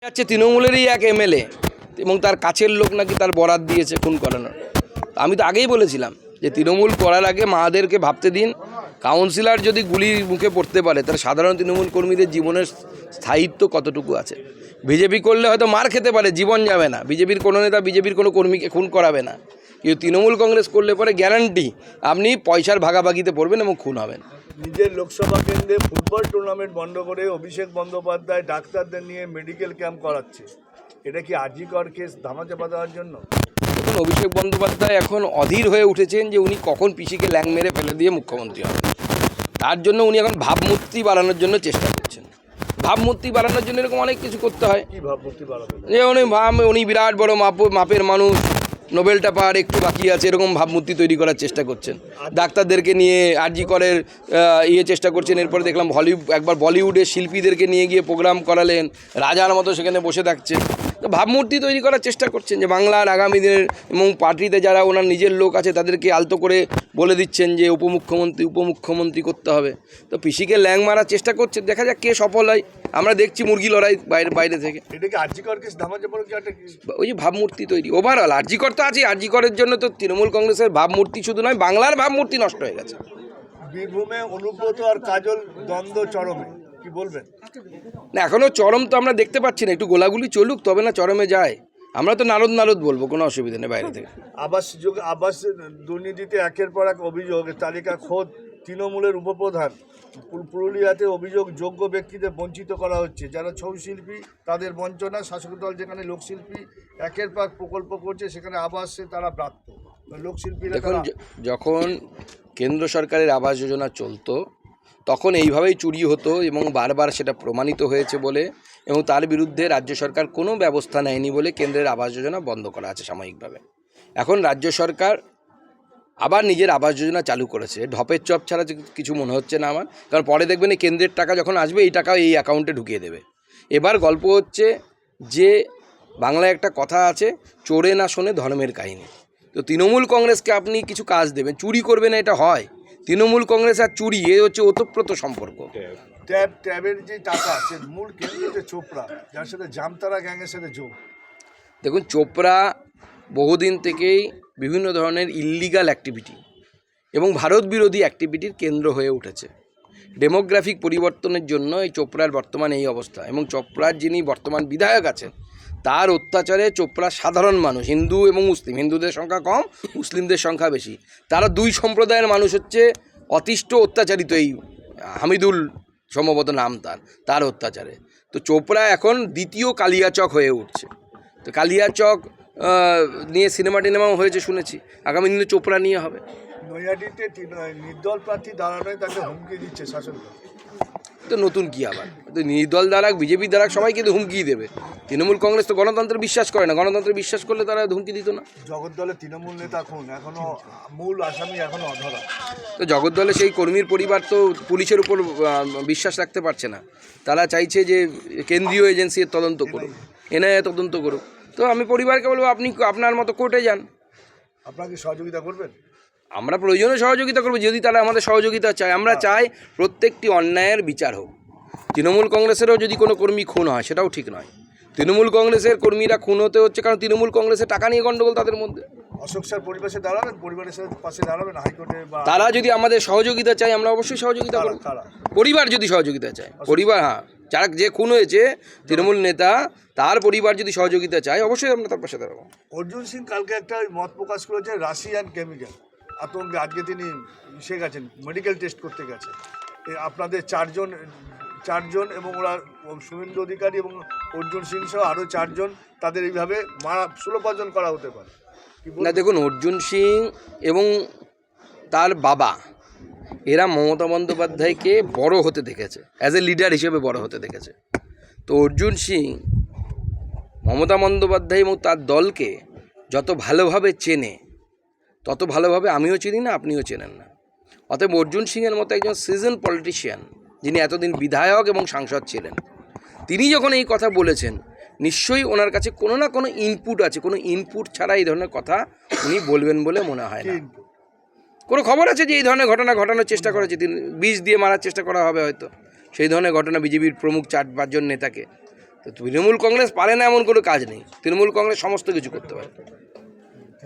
যাচ্ছে তৃণমূলেরই এক এমএলএ এবং তার কাছের লোক নাকি তার বরাত দিয়েছে খুন করানোর। আমি তো আগেই বলেছিলাম যে তৃণমূল করার আগে মাদেরকে ভাবতে দিন। কাউন্সিলর যদি গুলির মুখে পড়তে পারে তাহলে সাধারণ তৃণমূল কর্মীদের জীবনের স্থায়িত্ব কতটুকু আছে। বিজেপি করলে হয়তো মার খেতে পারে, জীবন যাবে না। বিজেপির কোনো নেতা বিজেপির কোনো কর্মীকে খুন করাবে না, কিন্তু তৃণমূল কংগ্রেস করলে পরে গ্যারান্টি আপনি পয়সার ভাগাভাগিতে পড়বেন এবং খুন হবেন। নিজের লোকসভা কেন্দ্রে ফুটবল টুর্নামেন্ট বন্ধ করে অভিষেক বন্দ্যোপাধ্যায় ডাক্তারদের নিয়ে মেডিকেল ক্যাম্প করাচ্ছে। এটা কি আরজিকর কেস ধামাচাপা দেওয়ার জন্য? দেখুন, অভিষেক বন্দ্যোপাধ্যায় এখন অধীর হয়ে উঠেছেন যে উনি কখন পিসিকে ল্যাং মেরে ফেলে দিয়ে মুখ্যমন্ত্রী হবেন। তার জন্য উনি এখন ভাবমূর্তি বাড়ানোর জন্য চেষ্টা করছেন। ভাবমূর্তি বাড়ানোর জন্য এরকম অনেক কিছু করতে হয়। কি ভাবমূর্তি বাড়াবে? যে উনি বিরাট বড় মাপের মানুষ, নোবেলটা পাওয়ার একটু বাকি আছে, এরকম ভাবমূর্তি তৈরি করার চেষ্টা করছেন। ডাক্তারদেরকে নিয়ে আরজিকরের চেষ্টা করছেন। এরপরে দেখলাম একবার বলিউডের শিল্পীদেরকে নিয়ে গিয়ে প্রোগ্রাম করালেন, রাজার মতো সেখানে বসে থাকছেন। তো ভাবমূর্তি তৈরি করার চেষ্টা করছেন যে বাংলার আগামী দিনের এবং পার্টিতে যারা ওনার নিজের লোক আছে তাদেরকে আলতো করে বলে দিচ্ছেন যে উপমুখ্যমন্ত্রী করতে হবে। তো পিসিকে ল্যাং মারার চেষ্টা করছে, দেখা যাক কে সফল হয়। আমরা দেখছি মুরগি লড়াই বাইরে থেকে। এটা কি আরজিকর কেস ধামাচাপার কি একটা? ওই যে ভাবমূর্তি তৈরি ওভারঅল আরজিকর তো আছে। আরজিকরের জন্য তো তৃণমূল কংগ্রেসের ভাবমূর্তি শুধু নয়, বাংলার ভাবমূর্তি নষ্ট হয়ে গেছে। বীরভূমে অনুব্রত আর কাজল দ্বন্দ্ব চরমে, কি বলবেন? না, এখনও চরম তো আমরা দেখতে পাচ্ছি না। একটু গোলাগুলি চলুক তবে না চরমে যায়। আমরা তো নারদ বলবো, কোনো অসুবিধা নেই বাইরে থেকে। আবাস দুর্নীতিতে একের পর এক অভিযোগ, তালিকা খোদ তৃণমূলের উপপ্রধান। পুরুলিয়াতে অভিযোগ যোগ্য ব্যক্তিদের বঞ্চিত করা হচ্ছে। যারা ছৌ শিল্পী তাদের বঞ্চনা, শাসক দল যেখানে লোকশিল্পী একের পর প্রকল্প করছে সেখানে আবাসে তারা প্রাপ্ত লোকশিল্পীরা। দেখুন, যখন কেন্দ্র সরকারের আবাস যোজনা চলতো তখন এইভাবেই চুরি হতো এবং বারবার সেটা প্রমাণিত হয়েছে বলে, এবং তার বিরুদ্ধে রাজ্য সরকার কোনো ব্যবস্থা নেয়নি বলে কেন্দ্রের আবাস যোজনা বন্ধ করা আছে সাময়িকভাবে। এখন রাজ্য সরকার আবার নিজের আবাস যোজনা চালু করেছে। ঢপের চপ ছাড়া কিছু মনে হচ্ছে না আমার, কারণ পরে দেখবেন এই কেন্দ্রের টাকা যখন আসবে এই টাকা এই অ্যাকাউন্টে ঢুকিয়ে দেবে। এবার গল্প হচ্ছে যে বাংলায় একটা কথা আছে, চোরে না শোনে ধর্মের কাহিনী। তো তৃণমূল কংগ্রেসকে আপনি কিছু কাজ দেবেন, চুরি করবে না, এটা হয়? তৃণমূল কংগ্রেস আর চুরি এ হচ্ছে ওতপ্রোত সম্পর্ক। ট্যাবের যে টাকা সে মূল কেন্দ্র যে চোপড়া, যার সাথে জামতারা গ্যাংয়ের সাথে যোগ। দেখুন, চোপড়া বহুদিন থেকেই বিভিন্ন ধরনের ইল্লিগাল অ্যাক্টিভিটি এবং ভারত বিরোধী অ্যাক্টিভিটির কেন্দ্র হয়ে উঠেছে। ডেমোগ্রাফিক পরিবর্তনের জন্য এই চোপড়ার বর্তমান এই অবস্থা, এবং চোপড়ার যিনি বর্তমান বিধায়ক আছেন তার অত্যাচারে চোপড়ার সাধারণ মানুষ, হিন্দু এবং মুসলিম, হিন্দুদের সংখ্যা কম, মুসলিমদের সংখ্যা বেশি, তারা দুই সম্প্রদায়ের মানুষ হচ্ছে অতিষ্ঠ অত্যাচারিত। এই হামিদুল সম্ভবত নাম তার অত্যাচারে তো চোপড়া এখন দ্বিতীয় কালিয়াচক হয়ে উঠছে। তো কালিয়াচক নিয়ে সিনেমাও হয়েছে শুনেছি, আগামী দিনে চোপড়া নিয়ে হবে। নৈহাটিতে নির্দল প্রার্থী দাঁড়ানোয় তাকে হুমকি দিচ্ছে শাসক দল। তো নতুন কি আবার? তো নির্দল দ্বারা বিজেপি দ্বারা সবাই কিন্তু হুমকি দেবে। তৃণমূল কংগ্রেস তো গণতন্ত্রে বিশ্বাস করে না, গণতন্ত্রে বিশ্বাস করলে তারা হুমকি দিত না। জগদ্দলের তৃণমূল নেতা খুন, এখনো মূল আসামি এখনো অধরা। তো জগদ্দলে সেই কর্মীর পরিবার তো পুলিশের উপর বিশ্বাস রাখতে পারছে না। তারা চাইছে যে কেন্দ্রীয় এজেন্সি তদন্ত করুক, এনআইএ তদন্ত করুক। তো আমি পরিবারকে বলবো আপনি আপনার মতো কোর্টে যান। আপনাকে সহযোগিতা করবেন? আমরা প্রয়োজনে সহযোগিতা করবো যদি তারা আমাদের সহযোগিতা চায়। আমরা চাই প্রত্যেকটি অন্যায়ের বিচার হোক। তৃণমূল কংগ্রেসেরও যদি কোনো কর্মী খুন হয় সেটাও ঠিক নয়। তৃণমূল কংগ্রেসের কর্মীরা খুন হতে হচ্ছে কারণ তৃণমূল কংগ্রেসের টাকা নিয়ে গণ্ডগোল তাদের মধ্যে। অশোক স্যার পরিবেশে দাঁড়াবেন, পরিবারের সাথে পাশে দাঁড়াবেন হাইকোর্টে? তারা যদি আমাদের সহযোগিতা চায় আমরা অবশ্যই সহযোগিতা করব। পরিবার যদি সহযোগিতা চায়, পরিবার, হ্যাঁ, যারা যে খুন হয়েছে তৃণমূল নেতা তার পরিবার যদি সহযোগিতা চায় অবশ্যই আমরা তার পাশে দাঁড়াবো। অর্জুন সিং কালকে একটা মত প্রকাশ করেছে রাশিয়ান কেমিক্যাল আতঙ্কে। আজকে তিনি গেছেন মেডিকেল টেস্ট করতে গেছেন। আপনাদের চারজন এবং ওরা শুভেন্দু অধিকারী এবং অর্জুন সিং সহ আরও 4 জন, তাদের এইভাবে সুলভজন করা হতে পারে না। দেখুন, অর্জুন সিং এবং তার বাবা এরা মমতা বন্দ্যোপাধ্যায়কে বড় হতে দেখেছে, অ্যাজ এ লিডার হিসেবে বড় হতে দেখেছে। তো অর্জুন সিং মমতা বন্দ্যোপাধ্যায় এবং তার দলকে যত ভালোভাবে চেনে তত ভালোভাবে আমিও চিনি না, আপনিও চেনেন না। অতএব অর্জুন সিংয়ের মতো একজন সিজন পলিটিশিয়ান যিনি এতদিন বিধায়ক এবং সাংসদ ছিলেন, তিনি যখন এই কথা বলেছেন নিশ্চয়ই ওনার কাছে কোনো না কোনো ইনপুট আছে। কোনো ইনপুট ছাড়া এই ধরনের কথা উনি বলবেন বলে মনে হয় না। কোনো খবর আছে যে এই ধরনের ঘটনা ঘটানোর চেষ্টা করেছে, বিষ দিয়ে মারার চেষ্টা করা হবে হয়তো, সেই ধরনের ঘটনা বিজেপির প্রমুখ 4-5 জন নেতাকে। তো তৃণমূল কংগ্রেস পারে না এমন কোনো কাজ নেই, তৃণমূল কংগ্রেস সমস্ত কিছু করতে পারে।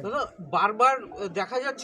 দাদা বারবার দেখা যাচ্ছে